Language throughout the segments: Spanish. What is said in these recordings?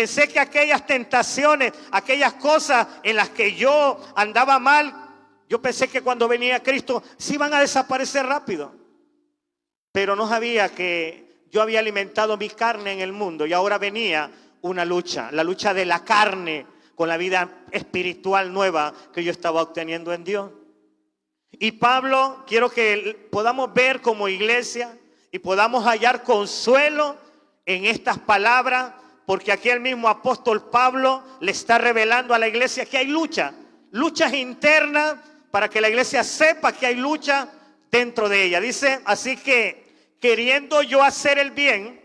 Pensé que aquellas tentaciones, aquellas cosas en las que yo andaba mal, yo pensé que cuando venía Cristo se iban a desaparecer rápido. Pero no sabía que yo había alimentado mi carne en el mundo y ahora venía una lucha, la lucha de la carne con la vida espiritual nueva que yo estaba obteniendo en Dios. Y Pablo, quiero que podamos ver como iglesia y podamos hallar consuelo en estas palabras, porque aquí el mismo apóstol Pablo le está revelando a la iglesia que hay luchas internas para que la iglesia sepa que hay lucha dentro de ella. Dice, así que queriendo yo hacer el bien,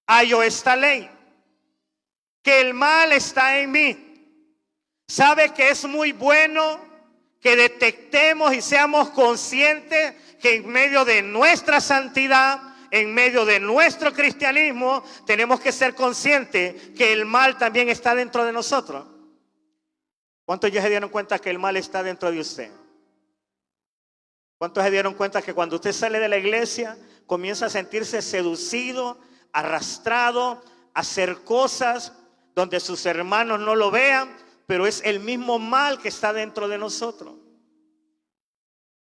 hallo esta ley, que el mal está en mí. Sabe que es muy bueno que detectemos y seamos conscientes que en medio de nuestra santidad, en medio de nuestro cristianismo, tenemos que ser conscientes que el mal también está dentro de nosotros. ¿Cuántos ya se dieron cuenta que el mal está dentro de usted? ¿Cuántos se dieron cuenta que cuando usted sale de la iglesia comienza a sentirse seducido, arrastrado a hacer cosas donde sus hermanos no lo vean, pero es el mismo mal que está dentro de nosotros?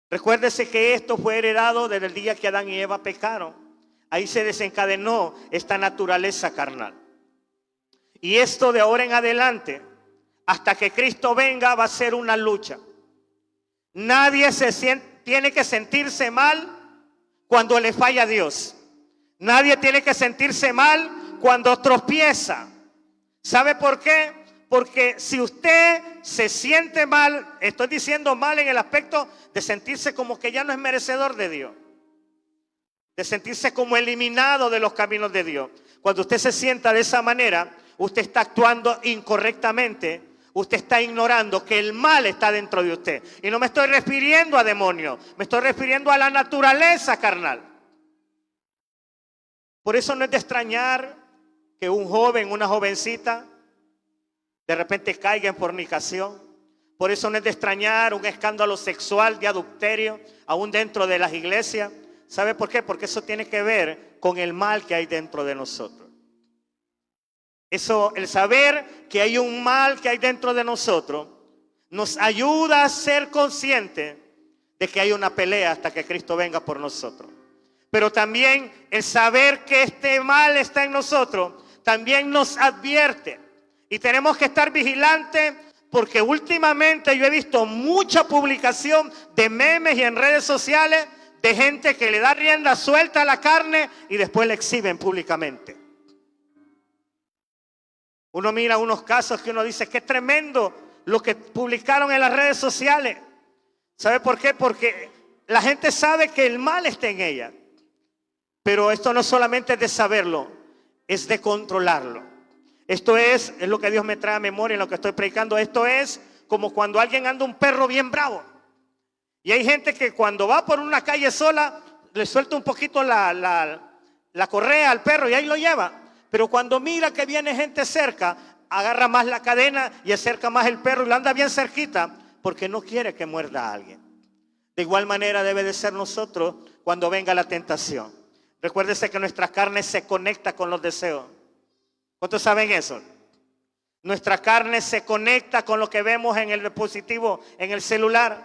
Recuérdese que esto fue heredado desde el día que Adán y Eva pecaron. Ahí se desencadenó esta naturaleza carnal. Y esto de ahora en adelante, hasta que Cristo venga, va a ser una lucha. Nadie tiene que sentirse mal cuando le falla a Dios. Nadie tiene que sentirse mal cuando tropieza. ¿Sabe por qué? Porque si usted se siente mal, estoy diciendo mal en el aspecto de sentirse como que ya no es merecedor de Dios, de sentirse como eliminado de los caminos de Dios. Cuando usted se sienta de esa manera, usted está actuando incorrectamente. Usted está ignorando que el mal está dentro de usted. Y no me estoy refiriendo a demonios, me estoy refiriendo a la naturaleza carnal. Por eso no es de extrañar que un joven, una jovencita, de repente caiga en fornicación. Por eso no es de extrañar un escándalo sexual de adulterio, aún dentro de las iglesias. ¿Sabe por qué? Porque eso tiene que ver con el mal que hay dentro de nosotros. Eso, el saber que hay un mal que hay dentro de nosotros, nos ayuda a ser conscientes de que hay una pelea hasta que Cristo venga por nosotros. Pero también el saber que este mal está en nosotros, también nos advierte. Y tenemos que estar vigilantes, porque últimamente yo he visto mucha publicación de memes y en redes sociales de gente que le da rienda suelta a la carne y después la exhiben públicamente. Uno mira unos casos que uno dice, qué tremendo lo que publicaron en las redes sociales. ¿Sabe por qué? Porque la gente sabe que el mal está en ella. Pero esto no solamente es de saberlo, es de controlarlo. Esto es lo que Dios me trae a memoria en lo que estoy predicando. Esto es como cuando alguien anda un perro bien bravo. Y hay gente que cuando va por una calle sola, le suelta un poquito la correa al perro y ahí lo lleva. Pero cuando mira que viene gente cerca, agarra más la cadena y acerca más el perro y lo anda bien cerquita porque no quiere que muerda a alguien. De igual manera debe de ser nosotros cuando venga la tentación. Recuérdese que nuestra carne se conecta con los deseos. ¿Cuántos saben eso? Nuestra carne se conecta con lo que vemos en el dispositivo, en el celular.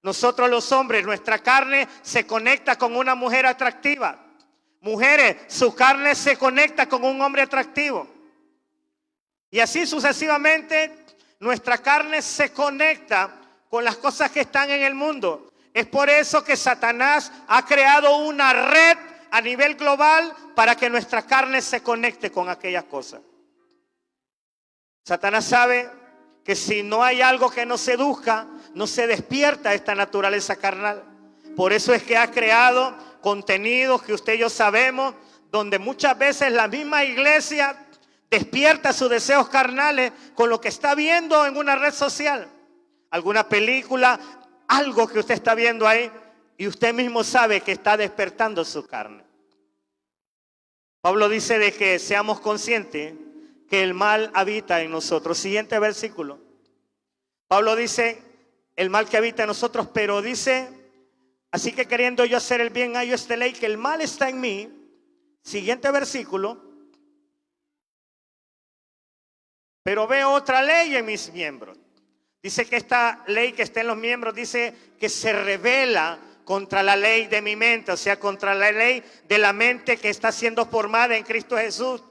Nosotros los hombres, nuestra carne se conecta con una mujer atractiva. Mujeres, su carne se conecta con un hombre atractivo. Y así sucesivamente, nuestra carne se conecta con las cosas que están en el mundo. Es por eso que Satanás ha creado una red a nivel global para que nuestra carne se conecte con aquellas cosas. Satanás sabe que si no hay algo que nos seduzca, no se despierta esta naturaleza carnal. Por eso es que ha creado contenidos que usted y yo sabemos, donde muchas veces la misma iglesia despierta sus deseos carnales con lo que está viendo en una red social. Alguna película, algo que usted está viendo ahí y usted mismo sabe que está despertando su carne. Pablo dice de que seamos conscientes que el mal habita en nosotros. Siguiente versículo. Pablo dice el mal que habita en nosotros, pero dice, así que queriendo yo hacer el bien, hallo esta ley, que el mal está en mí. Siguiente versículo. pero veo otra ley en mis miembros. Dice que esta ley que está en los miembros dice que se revela contra la ley de mi mente, o sea, contra la ley de la mente que está siendo formada en Cristo Jesús.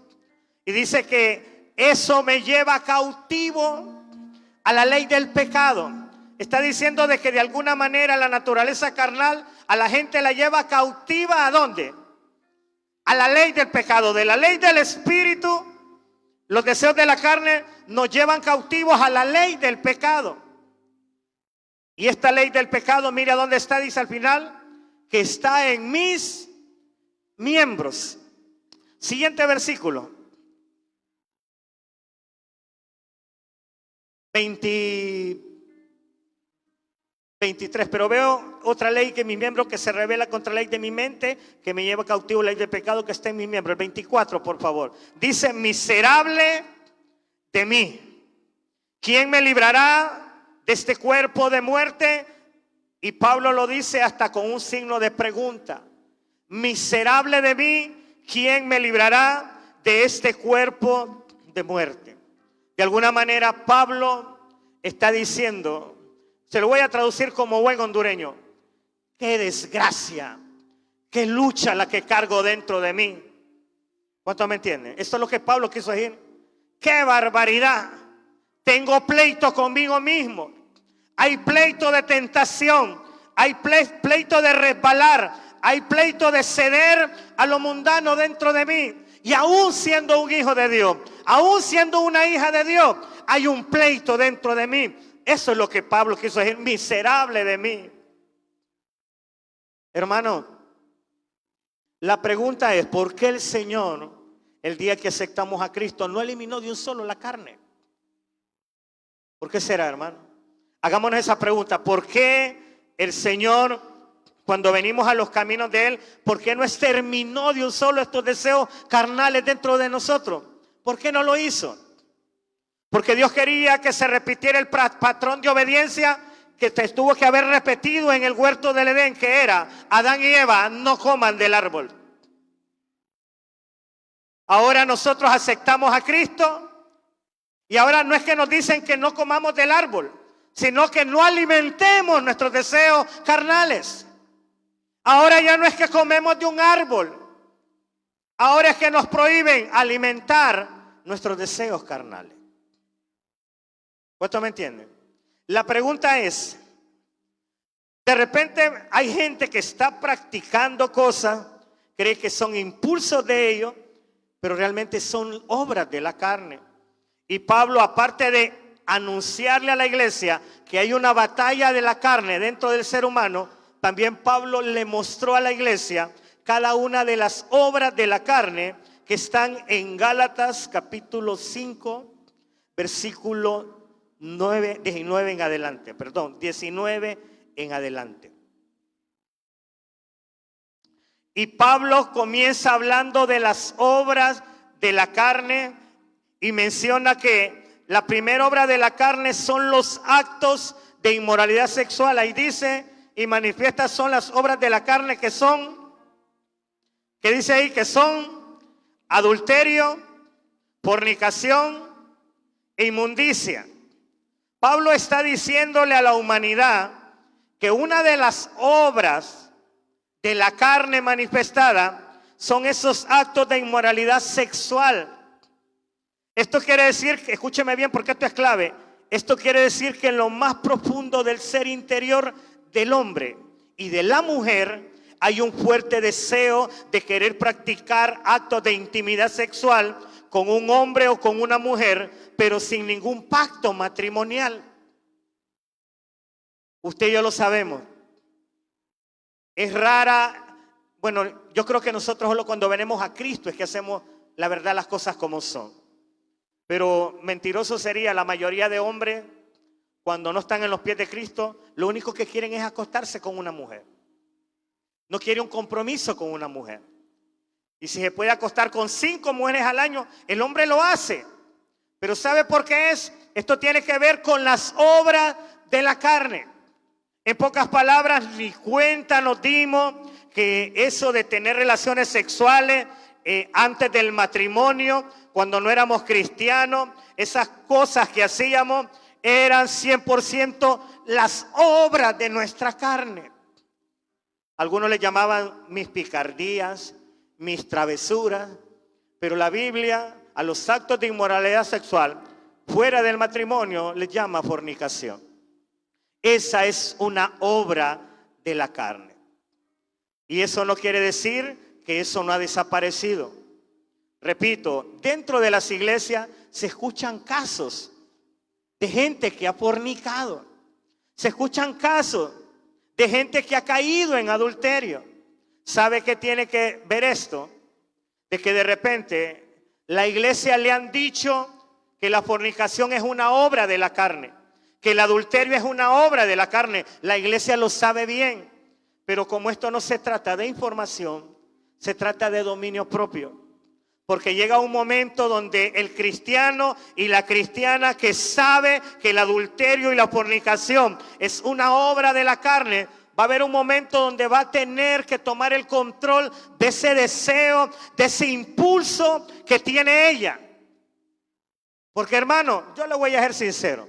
Y dice que eso me lleva cautivo a la ley del pecado. Está diciendo de que de alguna manera la naturaleza carnal a la gente la lleva cautiva ¿a dónde? A la ley del pecado. De la ley del espíritu, los deseos de la carne nos llevan cautivos a la ley del pecado. Y esta ley del pecado, mira dónde está, dice al final, que está en mis miembros. Siguiente versículo. 23. Pero veo otra ley que en mi miembro que se revela contra la ley de mi mente, que me lleva cautivo la ley del pecado que está en mi miembro. El 24, por favor. Dice, miserable de mí, ¿quién me librará de este cuerpo de muerte? Y Pablo lo dice hasta con un signo de pregunta. Miserable de mí, ¿quién me librará de este cuerpo de muerte? De alguna manera Pablo está diciendo, se lo voy a traducir como buen hondureño, qué desgracia, qué lucha la que cargo dentro de mí. ¿Cuántos me entienden? Esto es lo que Pablo quiso decir. ¡Qué barbaridad! Tengo pleito conmigo mismo. Hay pleito de tentación. Hay pleito de resbalar. Hay pleito de ceder a lo mundano dentro de mí. Y aún siendo un hijo de Dios, aún siendo una hija de Dios, hay un pleito dentro de mí. Eso es lo que Pablo quiso decir. Miserable de mí. Hermano, la pregunta es, ¿por qué el Señor, el día que aceptamos a Cristo, no eliminó de un solo la carne? ¿Por qué será, hermano? Hagámonos esa pregunta. ¿Por qué el Señor, cuando venimos a los caminos de Él, por qué no exterminó de un solo estos deseos carnales dentro de nosotros? ¿Por qué no lo hizo? Porque Dios quería que se repitiera el patrón de obediencia que tuvo que haber repetido en el huerto del Edén, que era Adán y Eva, no coman del árbol. Ahora nosotros aceptamos a Cristo y ahora no es que nos dicen que no comamos del árbol, sino que no alimentemos nuestros deseos carnales. Ahora ya no es que comemos de un árbol, ahora es que nos prohíben alimentar nuestros deseos carnales. ¿Cuántos me entienden? La pregunta es, de repente hay gente que está practicando cosas, cree que son impulsos de ellos, pero realmente son obras de la carne. Y Pablo, aparte de anunciarle a la iglesia que hay una batalla de la carne dentro del ser humano, también Pablo le mostró a la iglesia cada una de las obras de la carne que están en Gálatas capítulo 5, versículo 19 en adelante. 19 en adelante. Y Pablo comienza hablando de las obras de la carne y menciona que la primera obra de la carne son los actos de inmoralidad sexual. Ahí dice, y manifiestas son las obras de la carne que son, ¿qué dice ahí? Que son adulterio, fornicación e inmundicia. Pablo está diciéndole a la humanidad que una de las obras de la carne manifestada son esos actos de inmoralidad sexual. Esto quiere decir, escúcheme bien porque esto es clave, esto quiere decir que en lo más profundo del ser interior del hombre y de la mujer hay un fuerte deseo de querer practicar actos de intimidad sexual con un hombre o con una mujer, pero sin ningún pacto matrimonial. Usted y yo lo sabemos. Es rara, bueno, yo creo que nosotros solo cuando venimos a Cristo es que hacemos la verdad las cosas como son. Pero mentiroso sería la mayoría de hombres cuando no están en los pies de Cristo, lo único que quieren es acostarse con una mujer. No quiere un compromiso con una mujer. Y si se puede acostar con 5 mujeres al año, el hombre lo hace. Pero ¿sabe por qué es? Esto tiene que ver con las obras de la carne. En pocas palabras, ni cuenta nos dimos que eso de tener relaciones sexuales antes del matrimonio, cuando no éramos cristianos, esas cosas que hacíamos eran 100% las obras de nuestra carne. Algunos le llamaban mis picardías, mis travesuras, pero la Biblia a los actos de inmoralidad sexual fuera del matrimonio les llama fornicación. Esa es una obra de la carne. Y eso no quiere decir que eso no ha desaparecido. Repito, dentro de las iglesias se escuchan casos de gente que ha fornicado. Se escuchan casos de gente que ha caído en adulterio. ¿Sabe qué tiene que ver esto? De que de repente la iglesia le han dicho que la fornicación es una obra de la carne, que el adulterio es una obra de la carne. La iglesia lo sabe bien, pero como esto no se trata de información, se trata de dominio propio. Porque llega un momento donde el cristiano y la cristiana que sabe que el adulterio y la fornicación es una obra de la carne, va a haber un momento donde va a tener que tomar el control de ese deseo, de ese impulso que tiene ella. Porque hermano, yo le voy a ser sincero.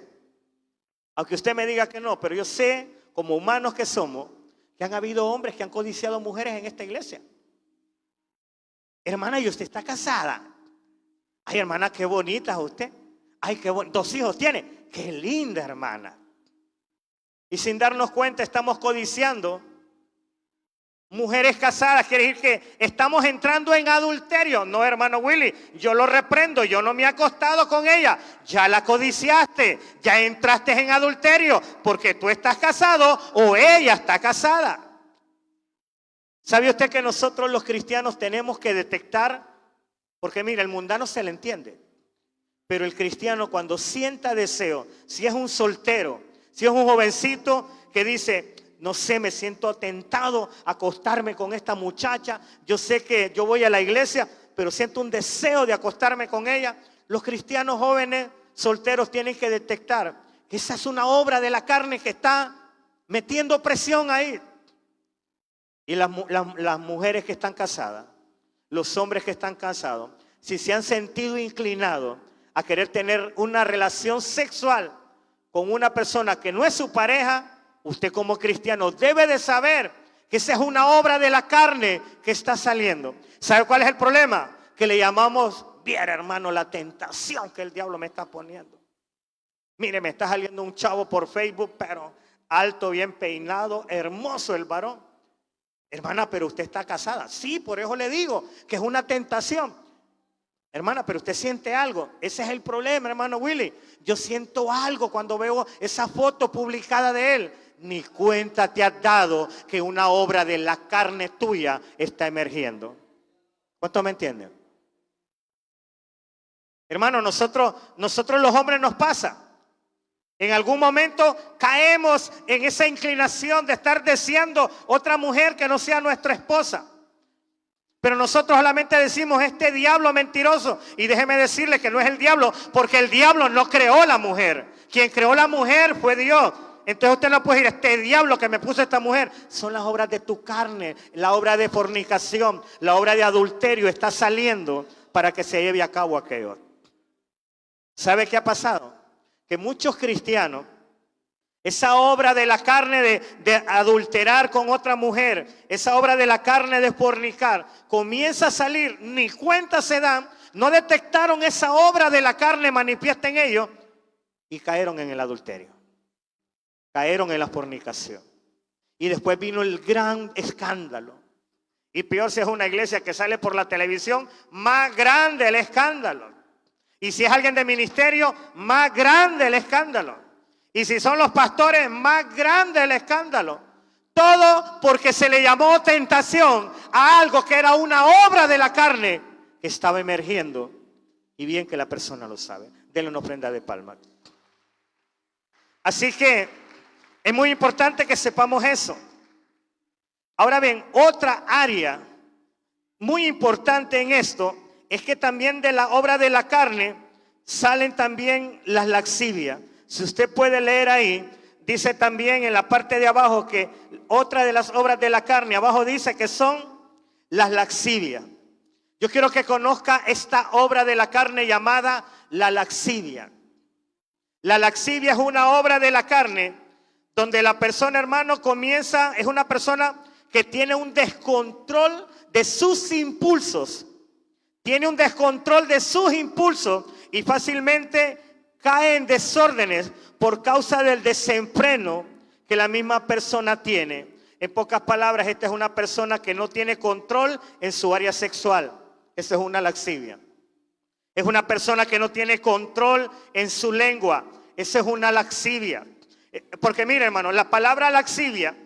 Aunque usted me diga que no, pero yo sé, como humanos que somos, que han habido hombres que han codiciado mujeres en esta iglesia. Hermana, ¿y usted está casada? Ay, hermana, qué bonita es usted. Ay, qué bonita. 2 hijos tiene. Qué linda, hermana. Y sin darnos cuenta estamos codiciando mujeres casadas. Quiere decir que estamos entrando en adulterio. No, hermano Willy, yo lo reprendo. Yo no me he acostado con ella. Ya la codiciaste. Ya entraste en adulterio porque tú estás casado o ella está casada. ¿Sabe usted que nosotros los cristianos tenemos que detectar? Porque mira, el mundano se le entiende. Pero el cristiano cuando sienta deseo, si es un soltero, si es un jovencito que dice, no sé, me siento tentado a acostarme con esta muchacha. Yo sé que yo voy a la iglesia, pero siento un deseo de acostarme con ella. Los cristianos jóvenes solteros tienen que detectar que esa es una obra de la carne que está metiendo presión ahí. Y las mujeres que están casadas, los hombres que están casados, si se han sentido inclinados a querer tener una relación sexual con una persona que no es su pareja, usted como cristiano debe de saber que esa es una obra de la carne que está saliendo. ¿Sabe cuál es el problema? Que le llamamos, viera hermano, la tentación que el diablo me está poniendo. Mire, me está saliendo un chavo por Facebook, pero alto, bien peinado, hermoso el varón. Hermana, pero usted está casada. Sí, por eso le digo que es una tentación. Hermana, pero usted siente algo. Ese es el problema, hermano Willy. Yo siento algo cuando veo esa foto publicada de él. Ni cuenta te has dado que una obra de la carne tuya está emergiendo. ¿Cuántos me entienden? Hermano, nosotros los hombres nos pasa. En algún momento caemos en esa inclinación de estar deseando otra mujer que no sea nuestra esposa. Pero nosotros solamente decimos, este diablo mentiroso. Y déjeme decirle que no es el diablo, porque el diablo no creó la mujer. Quien creó la mujer fue Dios. Entonces usted no puede decir, este diablo que me puso esta mujer. Son las obras de tu carne, la obra de fornicación, la obra de adulterio está saliendo para que se lleve a cabo aquello. ¿Sabe qué ha pasado? Que muchos cristianos, esa obra de la carne de adulterar con otra mujer, esa obra de la carne de fornicar, comienza a salir, ni cuenta se dan, no detectaron esa obra de la carne manifiesta en ellos y cayeron en el adulterio, cayeron en la fornicación. Y después vino el gran escándalo. Y peor si es una iglesia que sale por la televisión, más grande el escándalo. Y si es alguien de ministerio, más grande el escándalo. Y si son los pastores, más grande el escándalo. Todo porque se le llamó tentación a algo que era una obra de la carne que estaba emergiendo. Y bien que la persona lo sabe. Denle una ofrenda de palma. Así que es muy importante que sepamos eso. Ahora bien, otra área muy importante en esto es que también de la obra de la carne salen también las lascivias. Si usted puede leer ahí, dice también en la parte de abajo que otra de las obras de la carne, abajo dice que son las lascivias. Yo quiero que conozca esta obra de la carne llamada la laxivia. La laxivia es una obra de la carne donde la persona, hermano, es una persona que tiene un descontrol de sus impulsos. Tiene un descontrol de sus impulsos y fácilmente cae en desórdenes por causa del desenfreno que la misma persona tiene. En pocas palabras, esta es una persona que no tiene control en su área sexual. Esa es una laxivia. Es una persona que no tiene control en su lengua. Esa es una laxivia. Porque mire, hermano, la palabra laxivia,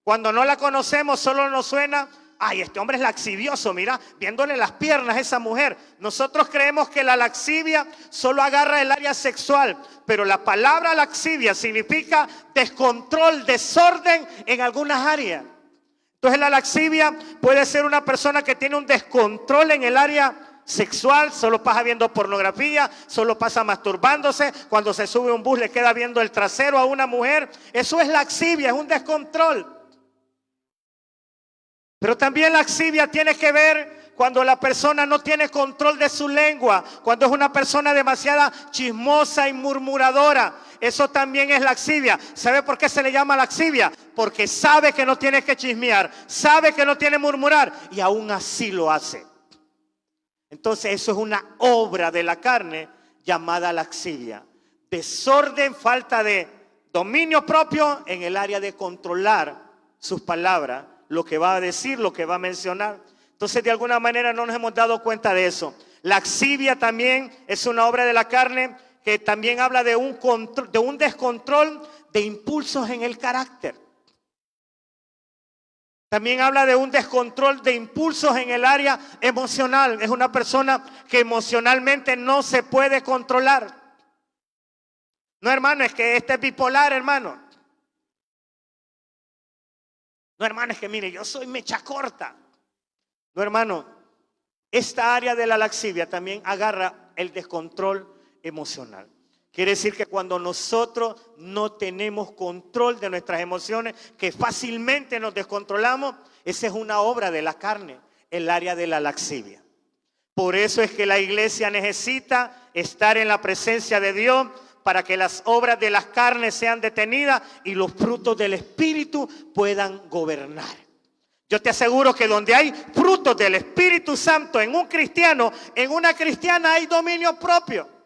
cuando no la conocemos, solo nos suena: ay, este hombre es laxivioso, mira, viéndole las piernas a esa mujer. Nosotros creemos que la laxivia solo agarra el área sexual, pero la palabra laxivia significa descontrol, desorden en algunas áreas. Entonces la laxivia puede ser una persona que tiene un descontrol en el área sexual, solo pasa viendo pornografía, solo pasa masturbándose, cuando se sube a un bus le queda viendo el trasero a una mujer. Eso es laxivia, es un descontrol. Pero también laxivia tiene que ver cuando la persona no tiene control de su lengua, cuando es una persona demasiado chismosa y murmuradora. Eso también es laxivia. ¿Sabe por qué se le llama laxivia? Porque sabe que no tiene que chismear, sabe que no tiene que murmurar y aún así lo hace. Entonces eso es una obra de la carne llamada laxivia. Desorden, falta de dominio propio en el área de controlar sus palabras, lo que va a decir, lo que va a mencionar. Entonces de alguna manera no nos hemos dado cuenta de eso. Laxivia también es una obra de la carne que también habla de un descontrol de impulsos en el carácter. También habla de un descontrol de impulsos en el área emocional. Es una persona que emocionalmente no se puede controlar. No, hermano, es que este es bipolar, hermano. No, hermano, es que mire, yo soy mecha corta. No, hermano, esta área de la laxivia también agarra el descontrol emocional. Quiere decir que cuando nosotros no tenemos control de nuestras emociones, que fácilmente nos descontrolamos, esa es una obra de la carne, el área de la laxivia. Por eso es que la iglesia necesita estar en la presencia de Dios para que las obras de las carnes sean detenidas y los frutos del Espíritu puedan gobernar. Yo te aseguro que donde hay frutos del Espíritu Santo en un cristiano, en una cristiana hay dominio propio.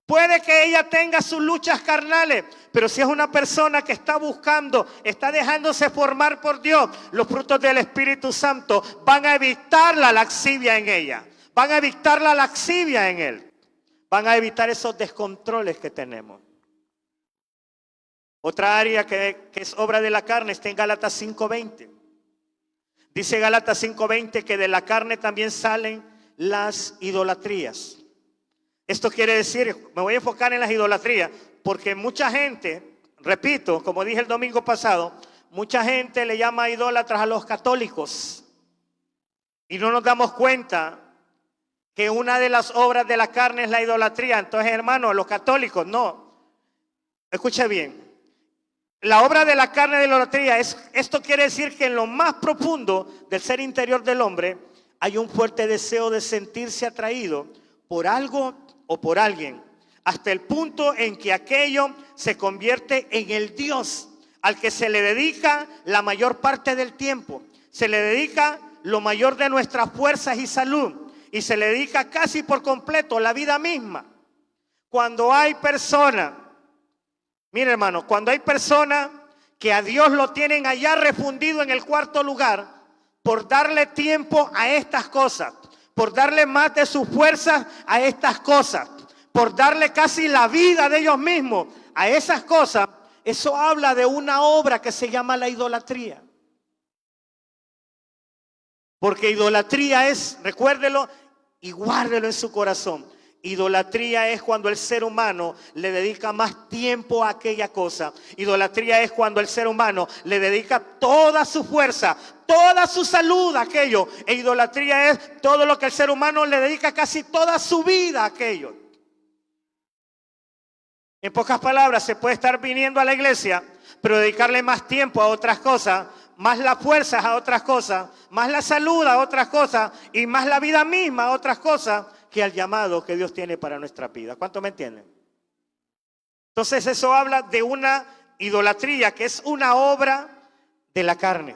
Puede que ella tenga sus luchas carnales, pero si es una persona que está buscando, está dejándose formar por Dios, los frutos del Espíritu Santo van a evitar la laxivia en ella, van a evitar la laxivia en él, van a evitar esos descontroles que tenemos. Otra área que es obra de la carne está en Gálatas 5:20. Dice Gálatas 5:20 que de la carne también salen las idolatrías. Esto quiere decir, me voy a enfocar en las idolatrías, porque mucha gente, repito, como dije el domingo pasado, mucha gente le llama idólatras a los católicos. Y no nos damos cuenta que una de las obras de la carne es la idolatría. Entonces, hermanos, los católicos, no. Escuche bien. La obra de la carne de la idolatría esto quiere decir que en lo más profundo del ser interior del hombre hay un fuerte deseo de sentirse atraído por algo o por alguien, hasta el punto en que aquello se convierte en el Dios al que se le dedica la mayor parte del tiempo, se le dedica lo mayor de nuestras fuerzas y salud, y se le dedica casi por completo la vida misma. Cuando hay personas, mire hermano, cuando hay personas que a Dios lo tienen allá refundido en el cuarto lugar, por darle tiempo a estas cosas, por darle más de sus fuerzas a estas cosas, por darle casi la vida de ellos mismos a esas cosas, eso habla de una obra que se llama la idolatría. Porque idolatría es, recuérdelo y guárdelo en su corazón. Idolatría es cuando el ser humano le dedica más tiempo a aquella cosa. Idolatría es cuando el ser humano le dedica toda su fuerza, toda su salud a aquello. E idolatría es todo lo que el ser humano le dedica casi toda su vida a aquello. En pocas palabras, se puede estar viniendo a la iglesia, pero dedicarle más tiempo a otras cosas, más las fuerzas a otras cosas, más la salud a otras cosas y más la vida misma a otras cosas que al llamado que Dios tiene para nuestra vida. ¿Cuánto me entienden? Entonces eso habla de una idolatría que es una obra de la carne.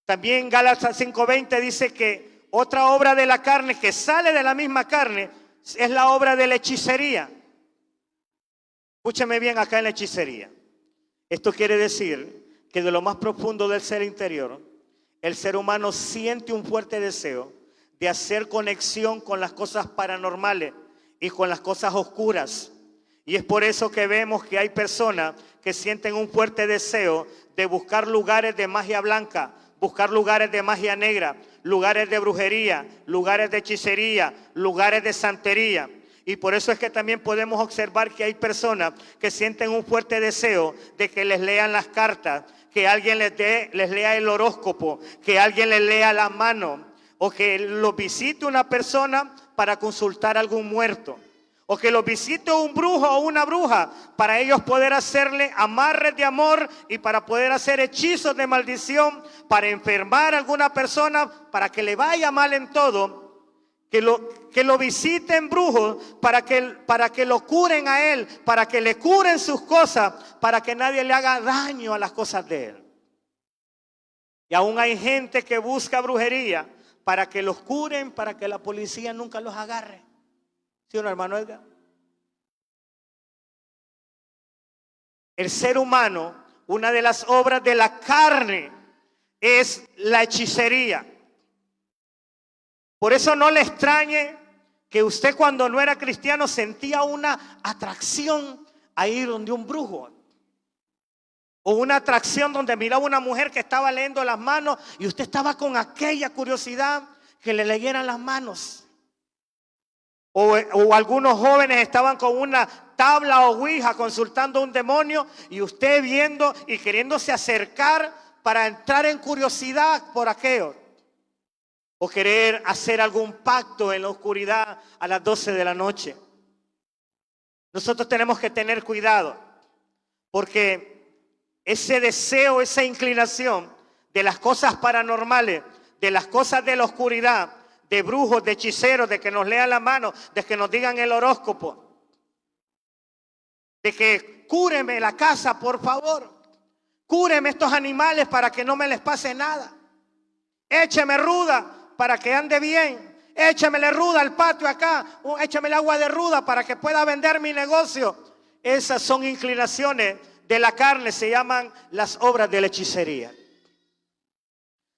También Gálatas 5:20 dice que otra obra de la carne que sale de la misma carne es la obra de la hechicería. Escúcheme bien acá en la hechicería. Esto quiere decir que de lo más profundo del ser interior, el ser humano siente un fuerte deseo de hacer conexión con las cosas paranormales y con las cosas oscuras. Y es por eso que vemos que hay personas que sienten un fuerte deseo de buscar lugares de magia blanca, buscar lugares de magia negra, lugares de brujería, lugares de hechicería, lugares de santería. Y por eso es que también podemos observar que hay personas que sienten un fuerte deseo de que les lean las cartas, que alguien les lea el horóscopo, que alguien les lea la mano, o que los visite una persona para consultar a algún muerto, o que los visite un brujo o una bruja para ellos poder hacerle amarres de amor y para poder hacer hechizos de maldición, para enfermar a alguna persona, para que le vaya mal en todo. Que lo visiten brujos para que lo curen a él, para que le curen sus cosas, para que nadie le haga daño a las cosas de él. Y aún hay gente que busca brujería para que los curen, para que la policía nunca los agarre. ¿Sí o no, hermano Edgar? El ser humano, una de las obras de la carne es la hechicería. Por eso no le extrañe que usted cuando no era cristiano sentía una atracción a ir donde un brujo. O una atracción donde miraba una mujer que estaba leyendo las manos y usted estaba con aquella curiosidad que le leyeran las manos. O algunos jóvenes estaban con una tabla o ouija consultando a un demonio y usted viendo y queriéndose acercar para entrar en curiosidad por aquello. O querer hacer algún pacto en la oscuridad a las 12 de la noche. Nosotros tenemos que tener cuidado, porque ese deseo, esa inclinación de las cosas paranormales, de las cosas de la oscuridad, de brujos, de hechiceros, de que nos lean la mano, de que nos digan el horóscopo, de que cúreme la casa, por favor, cúreme estos animales para que no me les pase nada, écheme ruda para que ande bien, échamele ruda al patio acá, échamele agua de ruda para que pueda vender mi negocio. Esas son inclinaciones de la carne, se llaman las obras de la hechicería.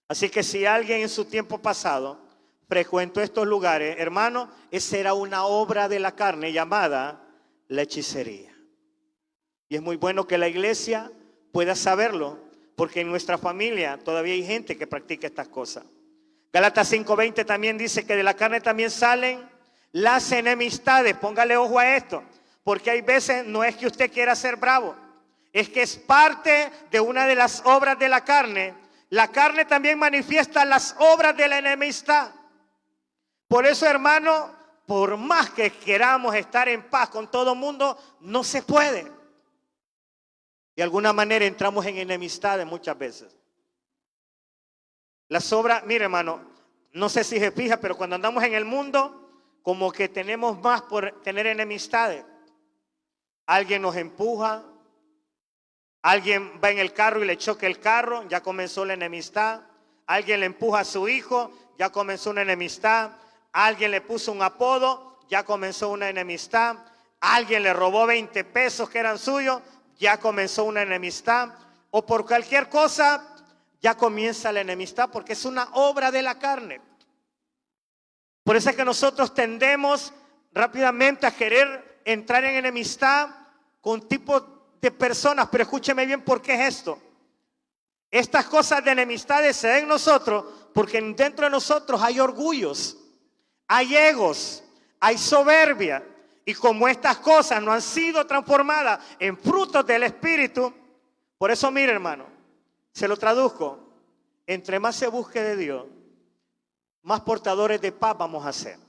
Así que si alguien en su tiempo pasado frecuentó estos lugares, hermano, esa era una obra de la carne llamada la hechicería. Y es muy bueno que la iglesia pueda saberlo, porque en nuestra familia todavía hay gente que practica estas cosas. Gálatas 5:20 también dice que de la carne también salen las enemistades. Póngale ojo a esto, porque hay veces no es que usted quiera ser bravo, es que es parte de una de las obras de la carne. La carne también manifiesta las obras de la enemistad. Por eso, hermano, por más que queramos estar en paz con todo el mundo, no se puede. De alguna manera entramos en enemistades muchas veces. Las obras, mire hermano, no sé si se fija, pero cuando andamos en el mundo, como que tenemos más por tener enemistades. Alguien nos empuja, alguien va en el carro y le choca el carro, ya comenzó la enemistad. Alguien le empuja a su hijo, ya comenzó una enemistad. Alguien le puso un apodo, ya comenzó una enemistad. Alguien le robó 20 pesos que eran suyos, ya comenzó una enemistad. O por cualquier cosa, ya comienza la enemistad, porque es una obra de la carne. Por eso es que nosotros tendemos rápidamente a querer entrar en enemistad con tipo de personas. Pero escúcheme bien, ¿por qué es esto? Estas cosas de enemistades se ven en nosotros porque dentro de nosotros hay orgullos, hay egos, hay soberbia. Y como estas cosas no han sido transformadas en frutos del Espíritu, por eso mire hermano, se lo traduzco, entre más se busque de Dios, más portadores de paz vamos a ser.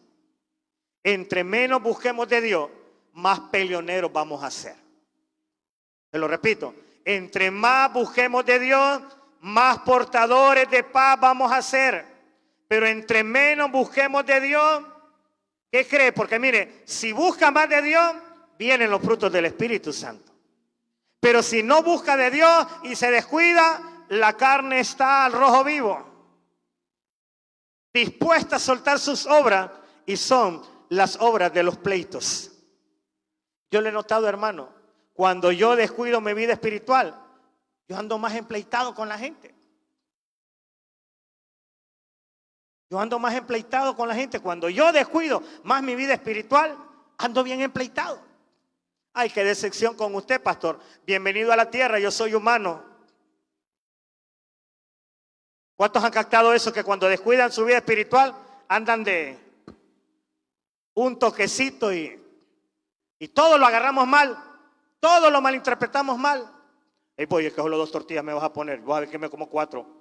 Entre menos busquemos de Dios, más peleoneros vamos a ser. Se lo repito, entre más busquemos de Dios, más portadores de paz vamos a ser. Pero entre menos busquemos de Dios, ¿qué cree? Porque mire, si busca más de Dios, vienen los frutos del Espíritu Santo. Pero si no busca de Dios y se descuida, la carne está al rojo vivo, dispuesta a soltar sus obras, y son las obras de los pleitos. Yo le he notado, hermano, cuando yo descuido mi vida espiritual, yo ando más empleitado con la gente. Yo ando más empleitado con la gente. Cuando yo descuido más mi vida espiritual, ando bien empleitado. Ay, qué decepción con usted, pastor. Bienvenido a la tierra, yo soy humano. ¿Cuántos han captado eso? Que cuando descuidan su vida espiritual, andan de un toquecito y todo lo agarramos mal. Todo lo malinterpretamos mal. Ey, voy, es que solo 2 tortillas me vas a poner. Voy a ver que me como 4.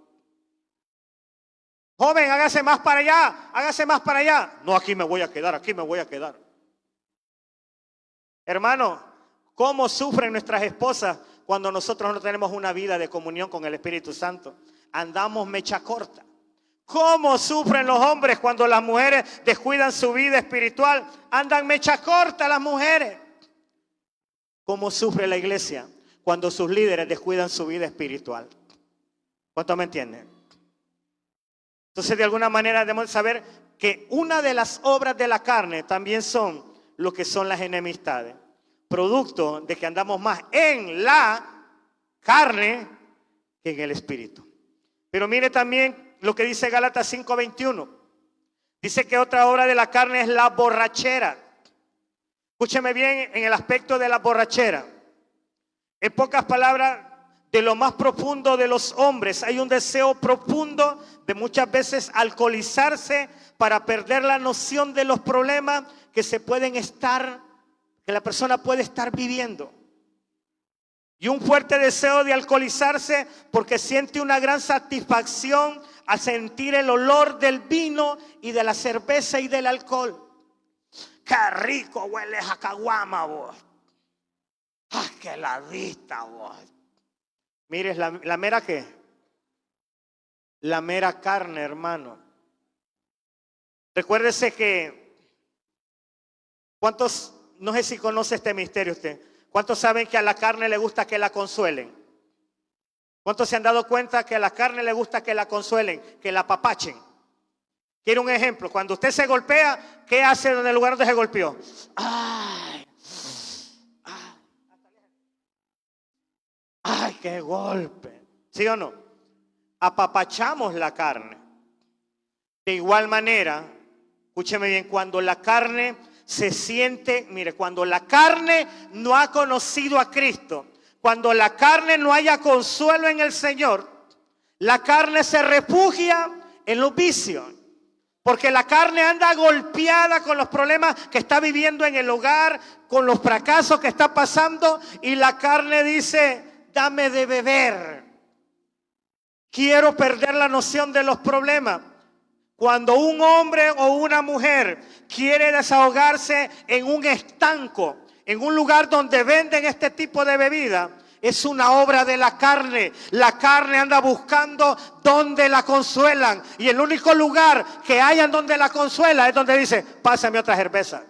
Joven, hágase más para allá, hágase más para allá. No, aquí me voy a quedar, aquí me voy a quedar. Hermano, ¿cómo sufren nuestras esposas cuando nosotros no tenemos una vida de comunión con el Espíritu Santo? Andamos mecha corta. ¿Cómo sufren los hombres cuando las mujeres descuidan su vida espiritual? Andan mecha corta las mujeres. ¿Cómo sufre la iglesia cuando sus líderes descuidan su vida espiritual? ¿Cuánto me entienden? Entonces, de alguna manera debemos saber que una de las obras de la carne también son lo que son las enemistades, producto de que andamos más en la carne que en el espíritu. Pero mire también lo que dice Gálatas 5:21. Dice que otra obra de la carne es la borrachera. Escúcheme bien en el aspecto de la borrachera. En pocas palabras, de lo más profundo de los hombres hay un deseo profundo de muchas veces alcoholizarse para perder la noción de los problemas que que la persona puede estar viviendo. Y un fuerte deseo de alcoholizarse porque siente una gran satisfacción al sentir el olor del vino y de la cerveza y del alcohol. ¡Qué rico huele a caguama, vos! ¡Ah, qué heladita, vos! Mire, la mera ¿qué? La mera carne, hermano. Recuérdese que, ¿cuántos, no sé si conoce este misterio usted? ¿Cuántos saben que a la carne le gusta que la consuelen? ¿Cuántos se han dado cuenta que a la carne le gusta que la consuelen, que la apapachen? Quiero un ejemplo. Cuando usted se golpea, ¿qué hace en el lugar donde se golpeó? ¡Ay! ¡Ay, qué golpe! ¿Sí o no? Apapachamos la carne. De igual manera, escúcheme bien, cuando la carne se siente, mire, cuando la carne no ha conocido a Cristo, cuando la carne no haya consuelo en el Señor, la carne se refugia en los vicios. Porque la carne anda golpeada con los problemas que está viviendo en el hogar, con los fracasos que está pasando, y la carne dice: dame de beber. Quiero perder la noción de los problemas. Cuando un hombre o una mujer quiere desahogarse en un estanco, en un lugar donde venden este tipo de bebida, es una obra de la carne. La carne anda buscando donde la consuelan. Y el único lugar que hayan donde la consuela es donde dice: pásame otra cerveza.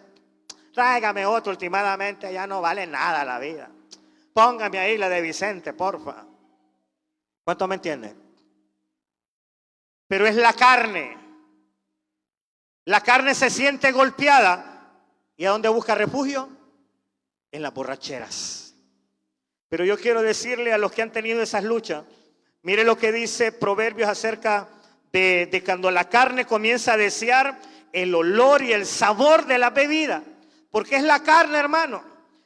Tráigame otro, últimamente ya no vale nada la vida. Póngame ahí la de Vicente, porfa. ¿Cuánto me entienden? Pero es la carne. La carne se siente golpeada. ¿Y a dónde busca refugio? En las borracheras. Pero yo quiero decirle a los que han tenido esas luchas, mire lo que dice Proverbios acerca de cuando la carne comienza a desear el olor y el sabor de la bebida. Porque es la carne, hermano.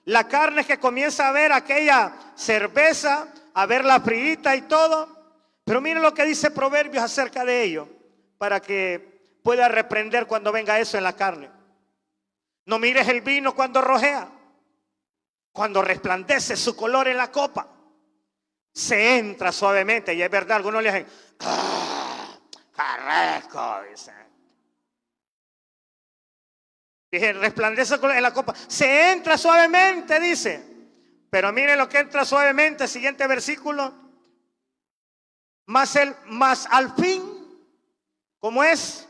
La carne es que comienza a ver aquella cerveza, a ver la friita y todo. Pero mire lo que dice Proverbios acerca de ello, para que pueda reprender cuando venga eso en la carne. No mires el vino cuando rojea, cuando resplandece su color en la copa. Se entra suavemente, y es verdad, algunos le dicen: ¡ah, carresco! Dije, resplandece en la copa. Se entra suavemente, dice. Pero mire lo que entra suavemente, siguiente versículo. Mas al fin, ¿cómo es?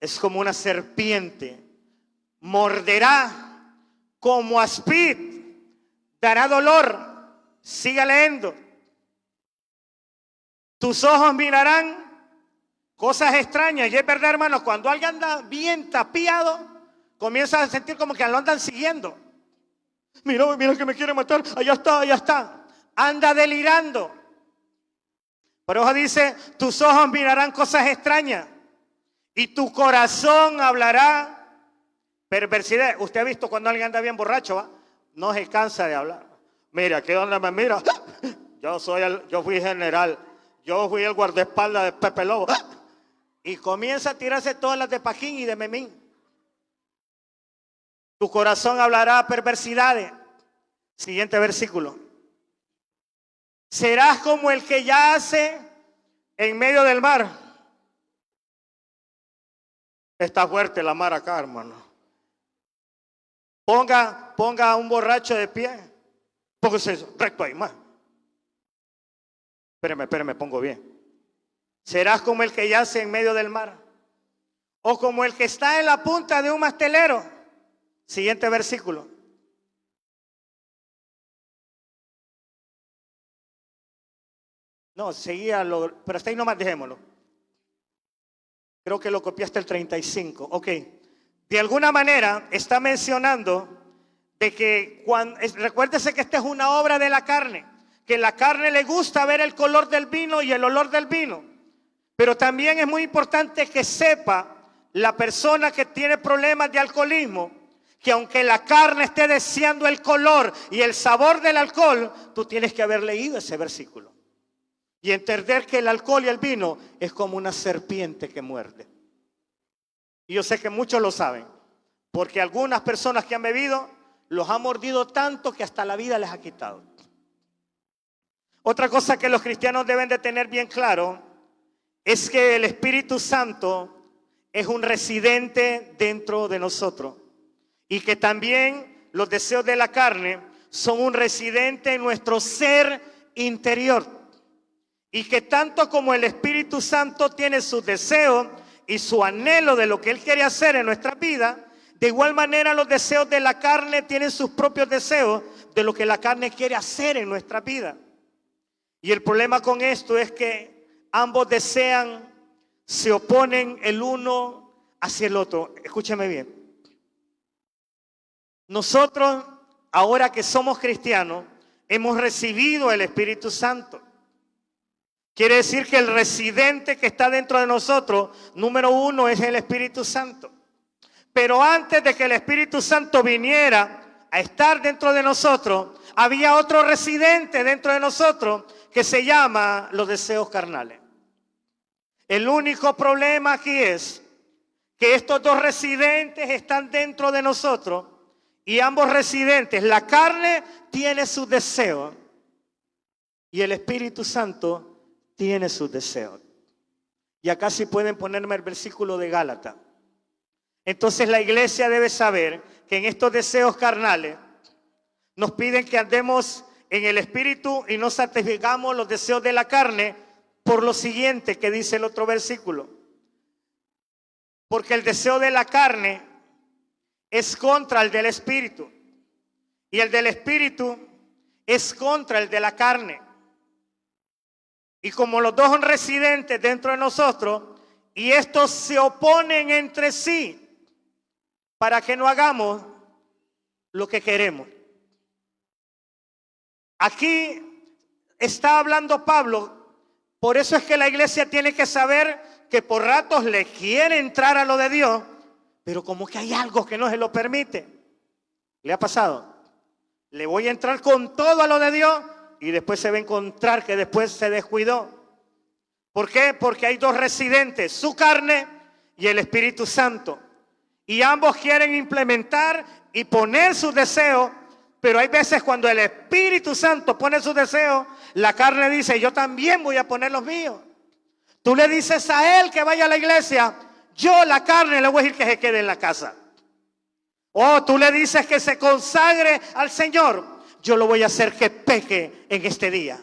Es como una serpiente. Morderá como áspid. Dará dolor. Siga leyendo. Tus ojos mirarán cosas extrañas. Y es verdad, hermano, cuando alguien anda bien tapiado, comienza a sentir como que lo andan siguiendo. Mira, mira que me quiere matar. Allá está, allá está. Anda delirando. Por eso dice, tus ojos mirarán cosas extrañas y tu corazón hablará perversidad. Usted ha visto cuando alguien anda bien borracho, ¿va? No se cansa de hablar. Mira, ¿qué onda me mira? Yo fui general. Yo fui el guardaespaldas de Pepe Lobo. Y comienza a tirarse todas las de Paquín y de Memín. Tu corazón hablará perversidades. Siguiente versículo. Serás como el que yace en medio del mar. Está fuerte la mar acá, hermano. Ponga a un borracho de pie. Póngase recto ahí, más. Espéreme, pongo bien. Serás como el que yace en medio del mar. O como el que está en la punta de un mastelero. Siguiente versículo. No, seguía, pero hasta ahí nomás dejémoslo. Creo que lo copiaste el 35. Ok. De alguna manera está mencionando de que recuérdese que esta es una obra de la carne. Que la carne le gusta ver el color del vino y el olor del vino. Pero también es muy importante que sepa la persona que tiene problemas de alcoholismo, que aunque la carne esté deseando el color y el sabor del alcohol, tú tienes que haber leído ese versículo. Y entender que el alcohol y el vino es como una serpiente que muerde. Y yo sé que muchos lo saben, porque algunas personas que han bebido los ha mordido tanto que hasta la vida les ha quitado. Otra cosa que los cristianos deben de tener bien claro es que el Espíritu Santo es un residente dentro de nosotros y que también los deseos de la carne son un residente en nuestro ser interior. Y que tanto como el Espíritu Santo tiene sus deseos y su anhelo de lo que Él quiere hacer en nuestra vida, de igual manera los deseos de la carne tienen sus propios deseos de lo que la carne quiere hacer en nuestra vida. Y el problema con esto es que ambos desean, se oponen el uno hacia el otro. Escúcheme bien. Nosotros, ahora que somos cristianos, hemos recibido el Espíritu Santo. Quiere decir que el residente que está dentro de nosotros, número uno, es el Espíritu Santo. Pero antes de que el Espíritu Santo viniera a estar dentro de nosotros, había otro residente dentro de nosotros que se llama los deseos carnales. El único problema aquí es que estos dos residentes están dentro de nosotros y ambos residentes, la carne tiene sus deseos y el Espíritu Santo tiene sus deseos. Y acá sí pueden ponerme el versículo de Gálatas. Entonces la iglesia debe saber que en estos deseos carnales nos piden que andemos en el Espíritu y no satisfagamos los deseos de la carne por lo siguiente que dice el otro versículo. Porque el deseo de la carne es contra el del Espíritu y el del Espíritu es contra el de la carne. Y como los dos son residentes dentro de nosotros y estos se oponen entre sí para que no hagamos lo que queremos. Aquí está hablando Pablo, por eso es que la iglesia tiene que saber que por ratos le quiere entrar a lo de Dios, pero como que hay algo que no se lo permite. ¿Le ha pasado? Le voy a entrar con todo a lo de Dios y después se va a encontrar que después se descuidó. ¿Por qué? Porque hay dos residentes, su carne y el Espíritu Santo. Y ambos quieren implementar y poner sus deseos, pero hay veces cuando el Espíritu Santo pone sus deseos, la carne dice, yo también voy a poner los míos. Tú le dices a él que vaya a la iglesia, yo la carne le voy a decir que se quede en la casa. O tú le dices que se consagre al Señor, yo lo voy a hacer que peque en este día.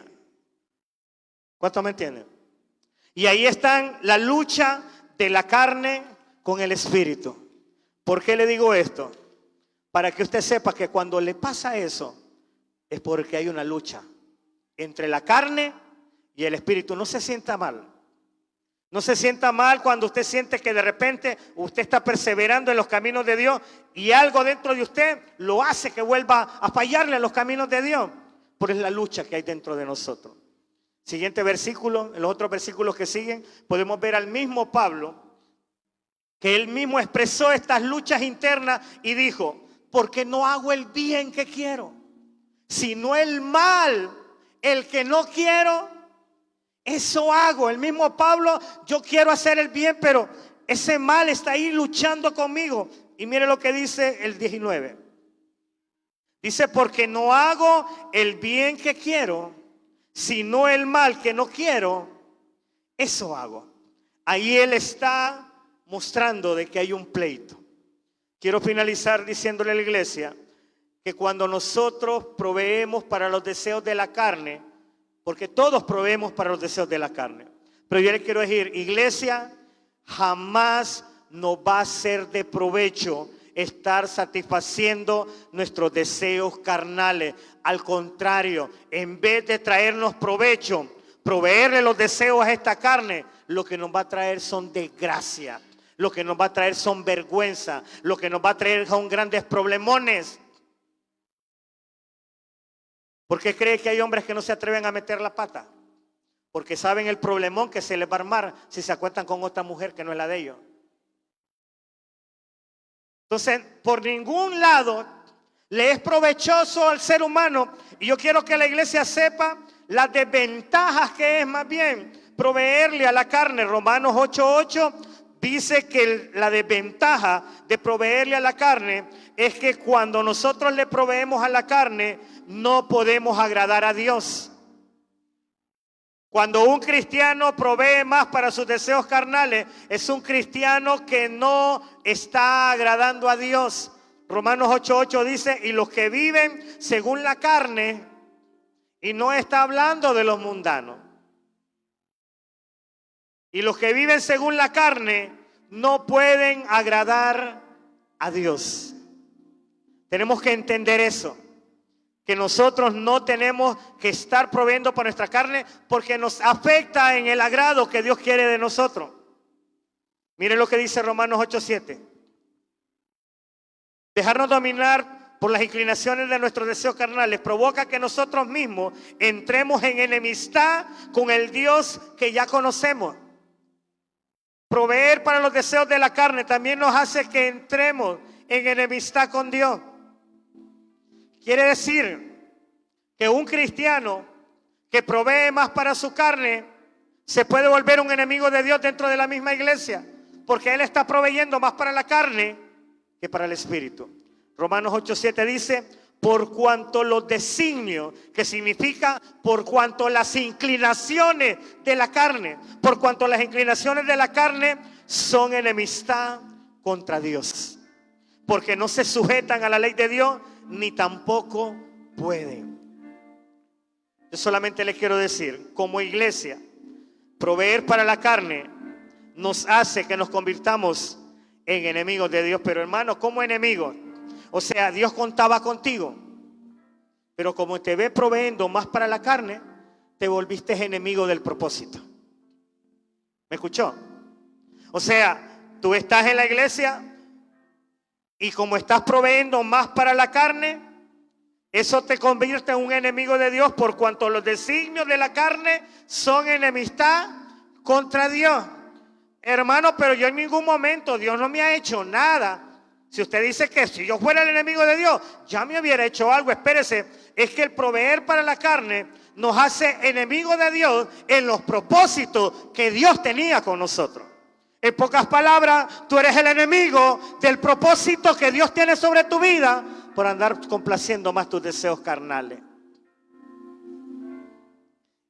¿Cuántos me entienden? Y ahí está la lucha de la carne con el espíritu. ¿Por qué le digo esto? Para que usted sepa que cuando le pasa eso, es porque hay una lucha entre la carne y el espíritu. No se sienta mal. No se sienta mal cuando usted siente que de repente usted está perseverando en los caminos de Dios y algo dentro de usted lo hace que vuelva a fallarle en los caminos de Dios. Pero es la lucha que hay dentro de nosotros. Siguiente versículo, en los otros versículos que siguen, podemos ver al mismo Pablo, que él mismo expresó estas luchas internas y dijo: porque no hago el bien que quiero, sino el mal, el que no quiero, eso hago. El mismo Pablo, yo quiero hacer el bien, pero ese mal está ahí luchando conmigo. Y mire lo que dice el 19. Dice: porque no hago el bien que quiero, sino el mal que no quiero, eso hago. Ahí él está mostrando de que hay un pleito. Quiero finalizar diciéndole a la iglesia que cuando nosotros proveemos para los deseos de la carne, porque todos proveemos para los deseos de la carne, pero yo le quiero decir, iglesia, jamás nos va a ser de provecho estar satisfaciendo nuestros deseos carnales. Al contrario, en vez de traernos provecho, proveerle los deseos a esta carne, lo que nos va a traer son desgracia, lo que nos va a traer son vergüenza, lo que nos va a traer son grandes problemones. ¿Por qué cree que hay hombres que no se atreven a meter la pata? Porque saben el problemón que se les va a armar si se acuestan con otra mujer que no es la de ellos. Entonces, por ningún lado le es provechoso al ser humano. Y yo quiero que la iglesia sepa las desventajas que es más bien proveerle a la carne. Romanos 8:8 dice que la desventaja de proveerle a la carne es que cuando nosotros le proveemos a la carne, no podemos agradar a Dios. Cuando un cristiano provee más para sus deseos carnales, es un cristiano que no está agradando a Dios. Romanos 8:8 dice: y los que viven según la carne, y no está hablando de los mundanos, y los que viven según la carne no pueden agradar a Dios. Tenemos que entender eso, que nosotros no tenemos que estar proveyendo para nuestra carne porque nos afecta en el agrado que Dios quiere de nosotros. Miren lo que dice Romanos 8:7. Dejarnos dominar por las inclinaciones de nuestros deseos carnales provoca que nosotros mismos entremos en enemistad con el Dios que ya conocemos. Proveer para los deseos de la carne también nos hace que entremos en enemistad con Dios. Quiere decir que un cristiano que provee más para su carne se puede volver un enemigo de Dios dentro de la misma iglesia, porque él está proveyendo más para la carne que para el espíritu. Romanos 8:7 dice: por cuanto los designios, que significa por cuanto las inclinaciones de la carne, por cuanto las inclinaciones de la carne son enemistad contra Dios, porque no se sujetan a la ley de Dios, ni tampoco pueden. Yo solamente les quiero decir, como iglesia, proveer para la carne nos hace que nos convirtamos en enemigos de Dios. Pero hermano, como enemigos, o sea, Dios contaba contigo, pero como te ve proveyendo más para la carne, te volviste enemigo del propósito. ¿Me escuchó? O sea, tú estás en la iglesia y como estás proveyendo más para la carne, eso te convierte en un enemigo de Dios, por cuanto los designios de la carne son enemistad contra Dios. Hermano, pero yo en ningún momento, Dios no me ha hecho nada. Si usted dice que si yo fuera el enemigo de Dios, ya me hubiera hecho algo. Espérese, es que el proveer para la carne nos hace enemigos de Dios en los propósitos que Dios tenía con nosotros. En pocas palabras, tú eres el enemigo del propósito que Dios tiene sobre tu vida por andar complaciendo más tus deseos carnales.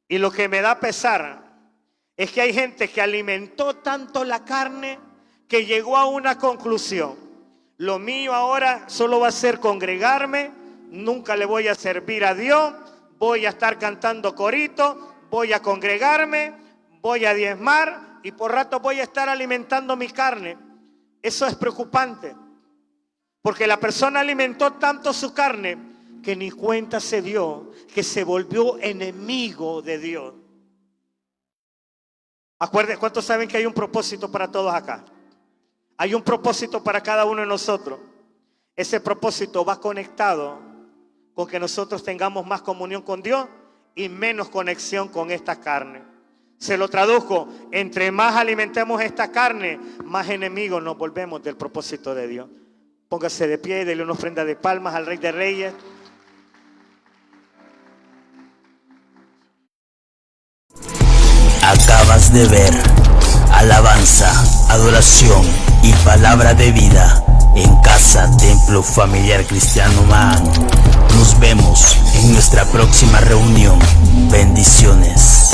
Y lo que me da pesar es que hay gente que alimentó tanto la carne que llegó a una conclusión: lo mío ahora solo va a ser congregarme, nunca le voy a servir a Dios, voy a estar cantando coritos, voy a congregarme, voy a diezmar y por rato voy a estar alimentando mi carne. Eso es preocupante, porque la persona alimentó tanto su carne que ni cuenta se dio que se volvió enemigo de Dios. Acuérdense, ¿cuántos saben que hay un propósito para todos acá? Hay un propósito para cada uno de nosotros. Ese propósito va conectado con que nosotros tengamos más comunión con Dios y menos conexión con esta carne. Se lo traduzco: entre más alimentemos esta carne, más enemigos nos volvemos del propósito de Dios. Póngase de pie y dele una ofrenda de palmas al Rey de Reyes. Acabas de ver alabanza, adoración y palabra de vida en Casa Templo Familiar Cristiano Mahan. Nos vemos en nuestra próxima reunión. Bendiciones.